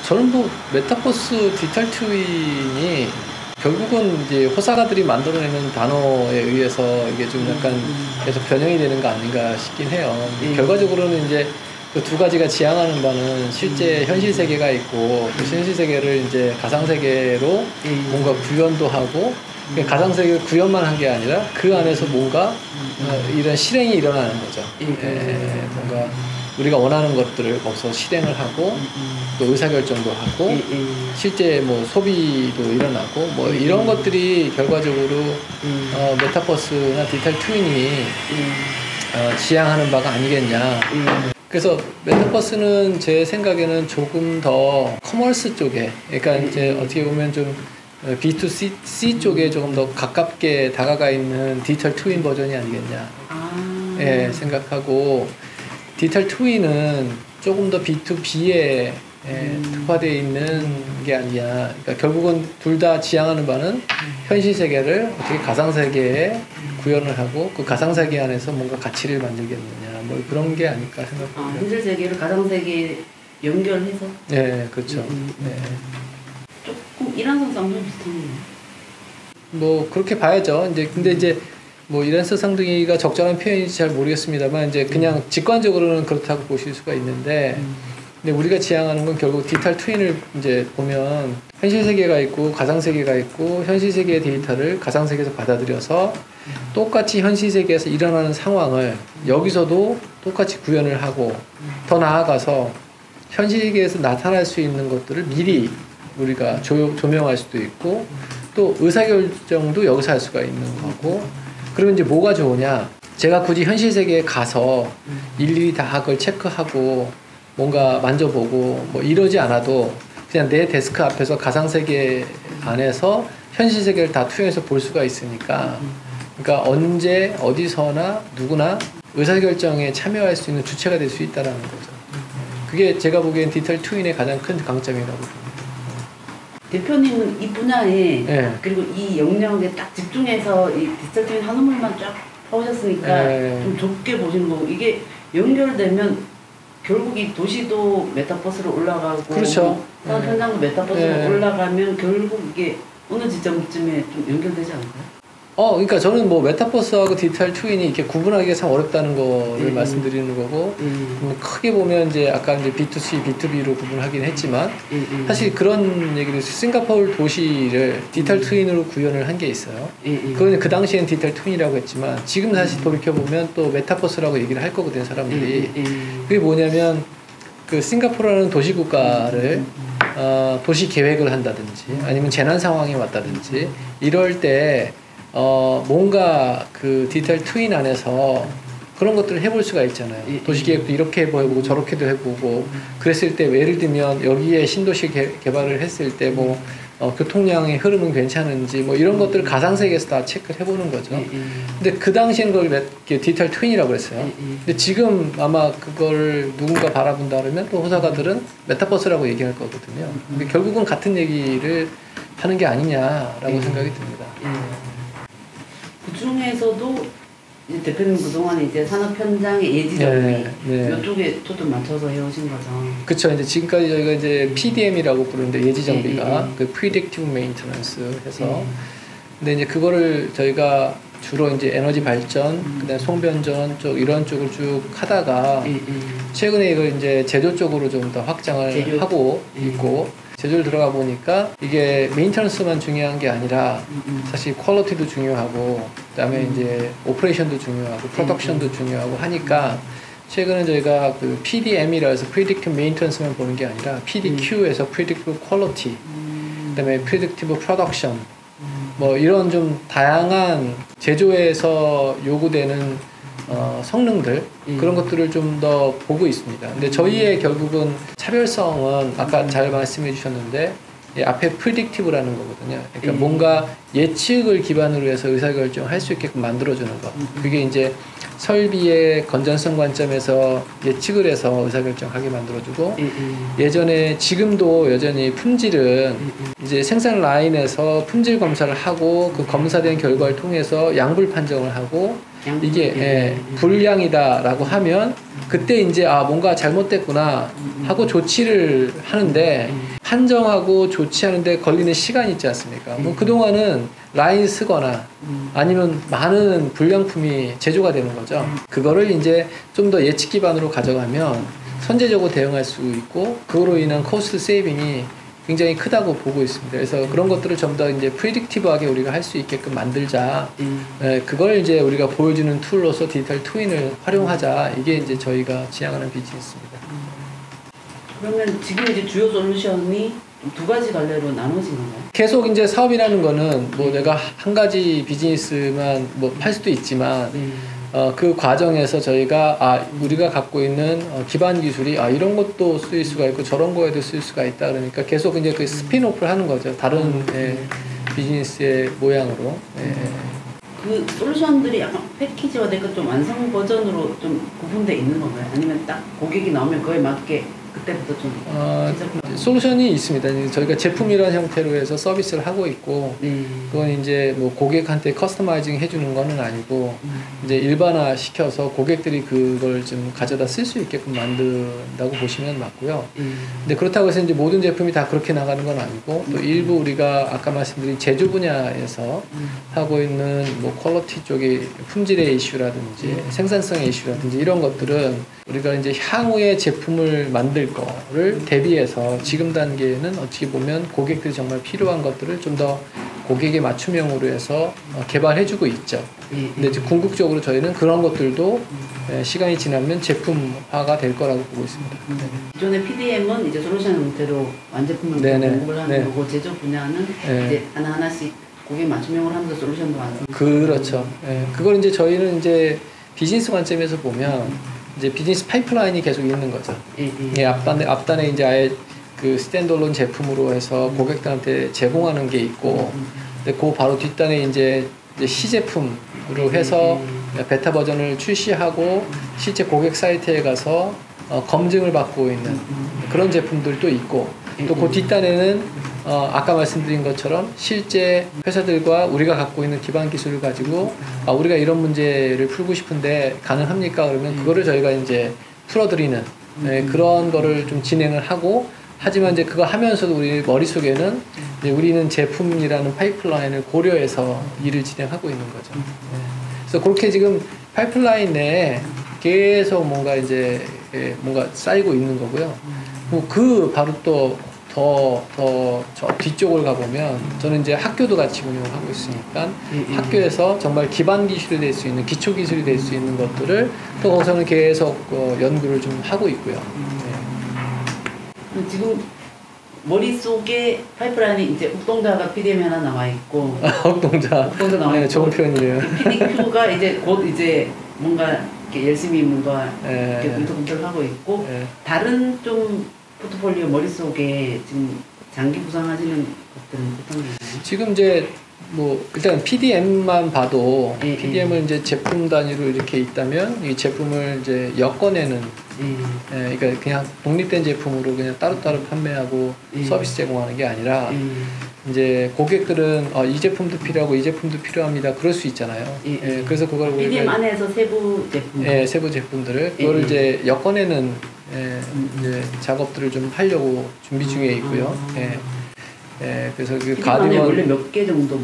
저는 뭐 메타버스 디지털 트윈이 결국은 이제 호사가들이 만들어내는 단어에 의해서 이게 좀 약간 계속 변형이 되는 거 아닌가 싶긴 해요. 결과적으로는 이제 그 두 가지가 지향하는 바는 실제 현실 세계가 있고 그 현실 세계를 이제 가상 세계로 뭔가 구현도 하고 가상 세계 구현만 한 게 아니라 그 안에서 뭔가 이런 실행이 일어나는 거죠. 뭔가 우리가 원하는 것들을 거기서 실행을 하고 또 의사결정도 하고 실제 뭐 소비도 일어나고 뭐 이런 것들이 결과적으로 메타버스나 디지털 트윈이 지향하는 바가 아니겠냐. 그래서 메타버스는 제 생각에는 조금 더 커머스 쪽에, 그러니까 이제 어떻게 보면 좀 B2C 쪽에 조금 더 가깝게 다가가 있는 디지털 트윈 버전이 아니겠냐 예, 생각하고, 디지털 트윈은 조금 더 B2B에 특화되어 있는 게 아니냐. 그러니까 결국은 둘 다 지향하는 바는 현실 세계를 어떻게 가상 세계에 구현을 하고 그 가상 세계 안에서 뭔가 가치를 만들겠느냐, 뭐 그런 게 아닐까 생각합니다. 현실 세계를 가상 세계에 연결해서? 네, 그렇죠. 네. 조금 일란성상 좀 비슷하네요. 뭐 그렇게 봐야죠. 이제 근데 이제 뭐 일란성 쌍둥이가 적절한 표현인지 잘 모르겠습니다만 이제 그냥 직관적으로는 그렇다고 보실 수가 있는데. 근데 우리가 지향하는 건 결국 디지털 트윈을 이제 보면 현실 세계가 있고 가상 세계가 있고 현실 세계의 데이터를 가상 세계에서 받아들여서 똑같이 현실 세계에서 일어나는 상황을 여기서도 똑같이 구현을 하고 더 나아가서 현실 세계에서 나타날 수 있는 것들을 미리 우리가 조명할 수도 있고 또 의사결정도 여기서 할 수가 있는 거고. 그러면 이제 뭐가 좋으냐, 제가 굳이 현실 세계에 가서 일일이 다 그걸 체크하고 뭔가 만져보고 뭐 이러지 않아도 그냥 내 데스크 앞에서 가상세계 안에서 현실 세계를 다 투영해서 볼 수가 있으니까, 그러니까 언제 어디서나 누구나 의사결정에 참여할 수 있는 주체가 될 수 있다는 거죠. 그게 제가 보기엔 디지털 트윈의 가장 큰 강점이라고 봅니다. 대표님은 이 분야에 그리고 이 영역에 딱 집중해서 이 디지털 트윈 한 우물만 쫙 파오셨으니까 좀 좁게 보시는 거고, 이게 연결되면 결국 이 도시도 메타버스로 올라가고 그렇죠. 사업 현장도 메타버스로 올라가면 결국 이게 어느 지점쯤에 좀 연결되지 않을까요? 그러니까 저는 뭐 메타버스하고 디지털 트윈이 이렇게 구분하기가 참 어렵다는 거를 말씀드리는 거고, 크게 보면 이제 아까 이제 B2C, B2B로 구분하긴 했지만 사실 그런 얘기를, 싱가포르 도시를 디지털 트윈으로 구현을 한 게 있어요. 그건 그 당시엔 디지털 트윈이라고 했지만 지금 다시 돌이켜보면 또 메타버스라고 얘기를 할 거거든요, 사람들이. 그게 뭐냐면 그 싱가포르라는 도시국가를 도시 계획을 한다든지 아니면 재난 상황이 왔다든지 이럴 때 뭔가 그 디지털 트윈 안에서 그런 것들을 해볼 수가 있잖아요. 도시계획도 이렇게 해보고 저렇게도 해보고 그랬을 때 예를 들면 여기에 신도시 개발을 했을 때 뭐 교통량의 흐름은 괜찮은지 뭐 이런 것들을 가상세계에서 다 체크를 해보는 거죠. 근데 그 당시에는 그걸 디지털 트윈이라고 그랬어요. 근데 지금 아마 그걸 누군가 바라본다 그러면 또 호사가들은 메타버스라고 얘기할 거거든요. 근데 결국은 같은 얘기를 하는 게 아니냐라고 생각이 듭니다. 그 중에서도 대표님 그동안 이제 산업 현장의 예지 정비 이쪽에 초점 맞춰서 해오신 거죠. 그렇죠. 이제 지금까지 저희가 이제 PDM이라고 부르는데 예지 정비가 그 Predictive Maintenance 해서 근데 이제 그거를 저희가 주로 이제 에너지 발전, 그다음에 송변전 쪽 이런 쪽을 쭉 하다가 최근에 이걸 이제 제조 쪽으로 좀 더 확장을 하고 있고. 제조를 들어가 보니까 이게 메인터넌스만 중요한 게 아니라 사실 퀄리티도 중요하고 그다음에 이제 오퍼레이션도 중요하고 프로덕션도 중요하고 하니까 최근에 저희가 그 PDM이라 해서 Predictive Maintenance만 보는 게 아니라 PDQ에서 Predictive Quality, 그다음에 Predictive Production 뭐 이런 좀 다양한 제조에서 요구되는 성능들 그런 것들을 좀 더 보고 있습니다. 근데 저희의 결국은 차별성은 아까 잘 말씀해 주셨는데 앞에 predictive라는 거거든요. 그러니까 뭔가 예측을 기반으로 해서 의사결정을 할 수 있게끔 만들어주는 것. 그게 이제 설비의 건전성 관점에서 예측을 해서 의사결정하게 만들어주고 예전에 지금도 여전히 품질은 이제 생산 라인에서 품질 검사를 하고 그 검사된 결과를 통해서 양불 판정을 하고 이게 불량이다라고 하면 그때 이제 뭔가 잘못됐구나 하고 조치를 하는데 판정하고 조치하는데 걸리는 시간이 있지 않습니까? 뭐 그동안은 라인 쓰거나 아니면 많은 불량품이 제조가 되는 거죠. 그거를 이제 좀 더 예측 기반으로 가져가면 선제적으로 대응할 수 있고 그거로 인한 코스트 세이빙이 굉장히 크다고 보고 있습니다. 그래서 그런 것들을 좀 더 이제 프리딕티브하게 우리가 할 수 있게끔 만들자. 그걸 이제 우리가 보여주는 툴로서 디지털 트윈을 활용하자. 이게 이제 저희가 지향하는 비즈니스입니다. 그러면 지금 이제 주요 솔루션이 두 가지 갈래로 나눠진 건가요? 계속 이제 사업이라는 거는 뭐 내가 한 가지 비즈니스만 뭐 팔 수도 있지만 그 과정에서 저희가 우리가 갖고 있는 기반 기술이 이런 것도 쓰일 수가 있고 저런 거에도 쓸 수가 있다 그러니까 계속 이제 그 스핀오프를 하는 거죠. 다른 비즈니스의 모양으로. 그 솔루션들이 약간 패키지화 되고 좀 완성 버전으로 좀 구분돼 있는 건가요? 아니면 딱 고객이 나오면 그에 맞게 그때부터 좀 솔루션이 있습니다. 저희가 제품이라는 형태로 해서 서비스를 하고 있고 그건 이제 뭐 고객한테 커스터마이징 해주는 거는 아니고 이제 일반화 시켜서 고객들이 그걸 좀 가져다 쓸 수 있게끔 만든다고 보시면 맞고요. 근데 그렇다고 해서 이제 모든 제품이 다 그렇게 나가는 건 아니고 또 일부 우리가 아까 말씀드린 제조 분야에서 하고 있는 뭐 퀄리티 쪽의 품질의 이슈라든지 생산성의 이슈라든지 이런 것들은 우리가 이제 향후에 제품을 만들 거를 대비해서 지금 단계에는 어떻게 보면 고객들이 정말 필요한 것들을 좀 더 고객의 맞춤형으로 해서 개발해주고 있죠. 근데 이제 궁극적으로 저희는 그런 것들도 시간이 지나면 제품화가 될 거라고 보고 있습니다. 기존의 PDM은 이제 솔루션 형태로 완제품을 공급을 하는 거고 제조 분야는 이제 하나하나씩 고객 맞춤형으로 하면서 솔루션도 완성. 그렇죠. 그걸 이제 저희는 이제 비즈니스 관점에서 보면 이제 비즈니스 파이프라인이 계속 있는 거죠. 앞단에 이제 아예 그 스탠드얼론 제품으로 해서 고객들한테 제공하는 게 있고, 근데 그 바로 뒷단에 이제 시제품으로 해서 베타 버전을 출시하고 실제 고객 사이트에 가서 검증을 받고 있는 그런 제품들도 있고, 또 그 뒷단에는 아까 말씀드린 것처럼 실제 회사들과 우리가 갖고 있는 기반 기술을 가지고 우리가 이런 문제를 풀고 싶은데 가능합니까? 그러면 그거를 저희가 이제 풀어드리는 그런 거를 좀 진행을 하고, 하지만 이제 그거 하면서도 우리 머릿속에는 이제 우리는 제품이라는 파이프라인을 고려해서 일을 진행하고 있는 거죠. 그래서 그렇게 지금 파이프라인 내에 계속 뭔가 이제 뭔가 쌓이고 있는 거고요. 그 바로 또 저 뒤쪽을 가보면 저는 이제 학교도 같이 운영을 하고 있으니까 학교에서 정말 기반 기술이 될 수 있는 기초 기술이 될 수 있는 것들을 또 거기서는 계속 연구를 좀 하고 있고요. 지금 머릿속에 파이프라인이 이제 옥동자가 PDM 하나 나와 있고 옥동자 나와 있고 좋은 표현이에요. PDQ가 이제 곧 이제 뭔가 이렇게 열심히 뭔가 이렇게 꿈틀꿈틀 하고 있고 다른 좀 포트폴리오 머릿속에 지금 장기 구상하시는 것들은 어떤 게 있나요? 지금 이제 뭐 일단 PDM만 봐도 PDM을 이제 제품 단위로 이렇게 있다면 이 제품을 이제 엮어내는 그러니까 그냥 독립된 제품으로 그냥 따로따로 판매하고 서비스 제공하는 게 아니라 이제 고객들은 이 제품도 필요하고 이 제품도 필요합니다. 그럴 수 있잖아요. 그래서 그걸 PDM 안에서 세부 제품, 세부 제품들을 그걸 이제 엮어내는 이제 작업들을 좀 하려고 준비 중에 있고요. 그래서 그 가디건 원래 몇 개 정도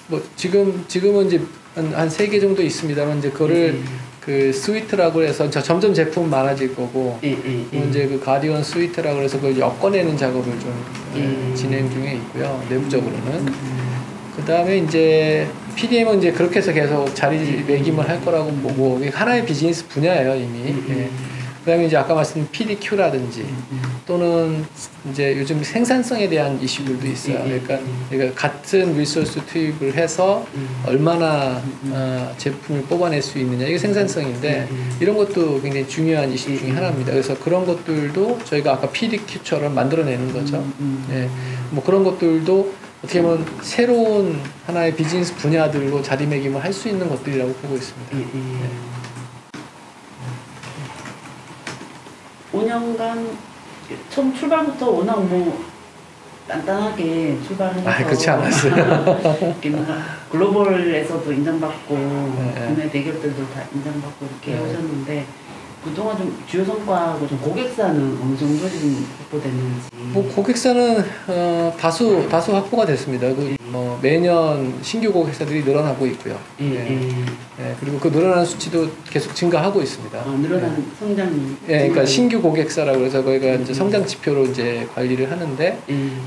뭐 지금은 이제 한 3개 정도 있습니다만 이제 그거를 그 스위트라고 해서 점점 제품 많아질 거고 이제 그 가디건 스위트라고 해서 그걸 엮어내는 작업을 좀 진행 중에 있고요. 내부적으로는 그 다음에 이제 PDM은 이제 그렇게 해서 계속 자리매김을 할 거라고 보고 하나의 비즈니스 분야예요 이미. 그 다음에 이제 아까 말씀드린 PDQ라든지 또는 이제 요즘 생산성에 대한 이슈들도 있어요. 그러니까 같은 리소스 투입을 해서 얼마나 제품을 뽑아낼 수 있느냐 이게 생산성인데 이런 것도 굉장히 중요한 이슈 중에 하나입니다. 그래서 그런 것들도 저희가 아까 PDQ처럼 만들어내는 거죠. 뭐 그런 것들도 어떻게 보면 새로운 하나의 비즈니스 분야들로 자리매김을 할 수 있는 것들이라고 보고 있습니다. 5년간 처음 출발부터 워낙 뭐 단단하게 출발해서 그렇지 않았어요. 이렇게 뭔가 글로벌에서도 인정받고 국내 대기업들도 다 인정받고 이렇게 오셨는데 그동안 좀 주요 성과하고 좀 고객사는 어느 정도 좀 확보됐는지. 뭐 고객사는 다수 확보가 됐습니다. 매년 신규 고객사들이 늘어나고 있고요. 그리고 그 늘어나는 수치도 계속 증가하고 있습니다. 늘어난 성장이. 그러니까 신규 고객사라고 해서 거기가 이제 성장 지표로 이제 관리를 하는데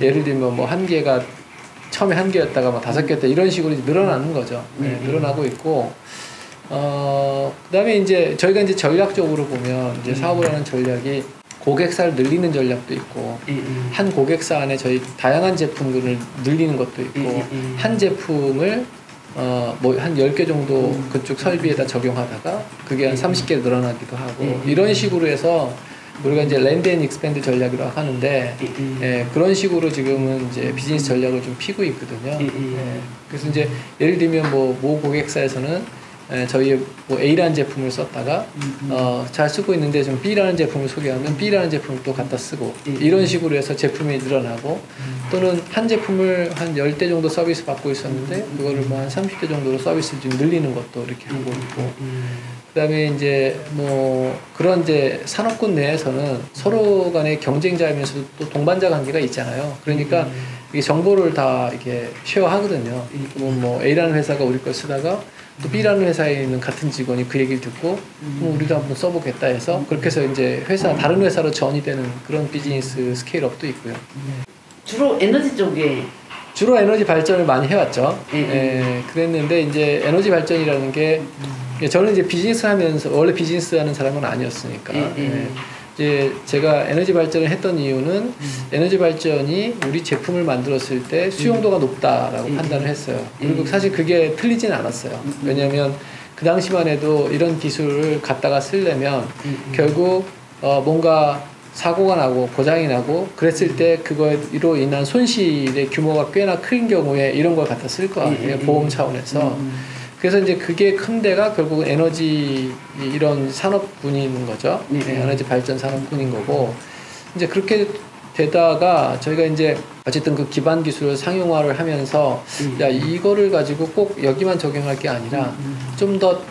예를 들면 뭐 한 개가 처음에 한 개였다가 뭐 5개였다 이런 식으로 이제 늘어나는 거죠. 늘어나고 있고. 그다음에 이제 저희가 이제 전략적으로 보면 이제 사업을 하는 전략이 고객사를 늘리는 전략도 있고 한 고객사 안에 저희 다양한 제품들을 늘리는 것도 있고 한 제품을 뭐 한 10개 정도 그쪽 설비에다 적용하다가 그게 한 30개 늘어나기도 하고 이런 식으로 해서 우리가 이제 랜드 앤 익스펜드 전략이라고 하는데 그런 식으로 지금은 이제 비즈니스 전략을 좀 피고 있거든요. 그래서 이제 예를 들면 모 고객사에서는 저희 뭐 A라는 제품을 썼다가 잘 쓰고 있는데 좀 B라는 제품을 소개하면 B라는 제품을 또 갖다 쓰고 이런 식으로 해서 제품이 늘어나고 또는 한 제품을 한 10대 정도 서비스 받고 있었는데 그거를 뭐 한 30대 정도로 서비스를 좀 늘리는 것도 이렇게 하고 있고 그다음에 이제 뭐 그런 이제 산업군 내에서는 서로 간의 경쟁자이면서도 또 동반자 관계가 있잖아요. 그러니까 이 정보를 다 이렇게 쉐어하거든요. 뭐 A라는 회사가 우리 걸 쓰다가 또 B라는 회사에 있는 같은 직원이 그 얘기를 듣고 우리도 한번 써보겠다 해서 그렇게 해서 이제 다른 회사로 전이 되는 그런 비즈니스 스케일업도 있고요. 주로 에너지 쪽에 주로 에너지 발전을 많이 해왔죠. 그랬는데 이제 에너지 발전이라는 게 저는 이제 비즈니스 하면서 원래 비즈니스 하는 사람은 아니었으니까 이제 제가 에너지 발전을 했던 이유는 에너지 발전이 우리 제품을 만들었을 때 수용도가 높다라고 판단을 했어요. 그리고 사실 그게 틀리진 않았어요. 왜냐하면 그 당시만 해도 이런 기술을 갖다가 쓰려면 결국 뭔가 사고가 나고 고장이 나고 그랬을 때 그거로 인한 손실의 규모가 꽤나 큰 경우에 이런 걸 갖다 쓸 거 아니에요. 보험 차원에서. 그래서 이제 그게 큰 데가 결국은 에너지 이런 산업군이 있는 거죠. 에너지 발전 산업군인 거고 이제 그렇게 되다가 저희가 이제 어쨌든 그 기반 기술을 상용화를 하면서 야 이거를 가지고 꼭 여기만 적용할 게 아니라 좀 더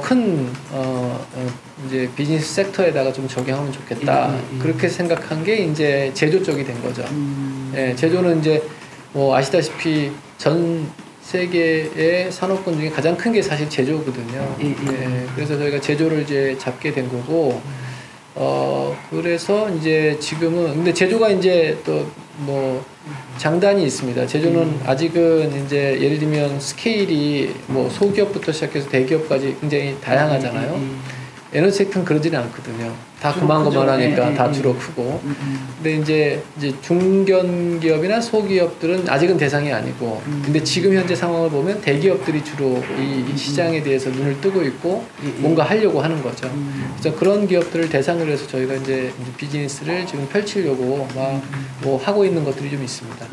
큰 이제 비즈니스 섹터에다가 좀 적용하면 좋겠다. 그렇게 생각한 게 이제 제조 쪽이 된 거죠. 제조는 이제 뭐 아시다시피 전 세계의 산업군 중에 가장 큰 게 사실 제조거든요. 그래서 저희가 제조를 이제 잡게 된 거고, 그래서 이제 지금은, 근데 제조가 이제 또 뭐 장단이 있습니다. 제조는 아직은 이제 예를 들면 스케일이 뭐 소기업부터 시작해서 대기업까지 굉장히 다양하잖아요. 에너지 섹터는 그러지는 않거든요. 다 그만하니까 다 주로 크고. 근데 이제 중견 기업이나 소기업들은 아직은 대상이 아니고. 근데 지금 현재 상황을 보면 대기업들이 주로 이 시장에 대해서 눈을 뜨고 있고 뭔가 하려고 하는 거죠. 그래서 그런 기업들을 대상으로 해서 저희가 이제 비즈니스를 지금 펼치려고 막 뭐 하고 있는 것들이 좀 있습니다.